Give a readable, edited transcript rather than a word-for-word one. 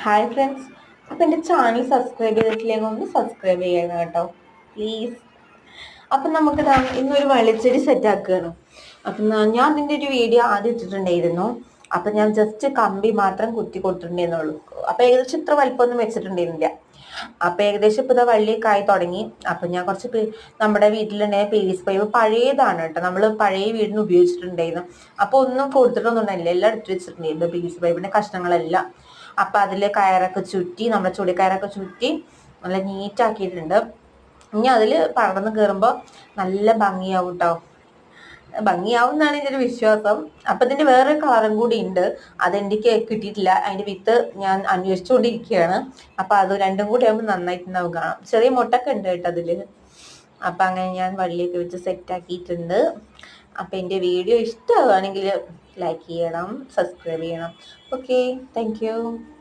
Hi friends, അപ്പം എൻ്റെ channel subscribe ചെയ്തിട്ടില്ലെങ്കിൽ ഒന്ന് സബ്സ്ക്രൈബ് ചെയ്യണം കേട്ടോ, പ്ലീസ്. അപ്പം നമുക്ക് ഇന്നൊരു വള്ളിച്ചെടി സെറ്റാക്കുകയാണ്. അപ്പം ഞാൻ അതിൻ്റെ ഒരു വീഡിയോ ആദ്യം ഇട്ടിട്ടുണ്ടായിരുന്നു. അപ്പം ഞാൻ ജസ്റ്റ് കമ്പി മാത്രം കുത്തി കൊടുത്തിട്ടുണ്ടായിരുന്നുള്ളൂ. അപ്പം ഏകദേശം ഇത്ര വലിപ്പമൊന്നും വെച്ചിട്ടുണ്ടായിരുന്നില്ല. അപ്പം ഏകദേശം ഇപ്പോൾ ഇതാ വള്ളിയൊക്കെ ആയി തുടങ്ങി. അപ്പം ഞാൻ കുറച്ച് നമ്മുടെ വീട്ടിലുണ്ടായ പീസ് പൈപ്പ് പഴയതാണ് കേട്ടോ, നമ്മൾ പഴയ വീടിന് ഉപയോഗിച്ചിട്ടുണ്ടായിരുന്നു. അപ്പോൾ ഒന്നും കൊടുത്തിട്ടൊന്നും ഉണ്ടായില്ല, എല്ലാം എടുത്ത് വെച്ചിട്ടുണ്ടായിരുന്നു പീസ് പൈപ്പിൻ്റെ കഷ്ണങ്ങളെല്ലാം. അപ്പം അതിൽ കയറൊക്കെ ചുറ്റി, നമ്മുടെ ചുടിക്കയറൊക്കെ ചുറ്റി നല്ല നീറ്റാക്കിയിട്ടുണ്ട്. ഇനി അതിൽ പടർന്ന് കയറുമ്പോൾ നല്ല ഭംഗിയാവും കേട്ടോ, ഭംഗിയാവും എന്നാണ് എൻ്റെ ഒരു വിശ്വാസം. അപ്പം ഇതിൻ്റെ വേറൊരു കളറും കൂടി ഉണ്ട്, അതെനിക്ക് കിട്ടിയിട്ടില്ല. അതിൻ്റെ വിത്ത് ഞാൻ അന്വേഷിച്ചുകൊണ്ടിരിക്കുകയാണ്. അപ്പം അത് രണ്ടും കൂടി ആകുമ്പോൾ നന്നായിട്ടുണ്ടാവും, കാണാം. ചെറിയ മുട്ടൊക്കെ ഉണ്ട് കേട്ടോ അതിൽ. അപ്പം അങ്ങനെ ഞാൻ വള്ളിയൊക്കെ വെച്ച് സെറ്റാക്കിയിട്ടുണ്ട്. അപ്പം എൻ്റെ വീഡിയോ ഇഷ്ടമാവുകയാണെങ്കിൽ ലൈക്ക് ചെയ്യണം, സബ്സ്ക്രൈബ് ചെയ്യണം. Okay, thank you.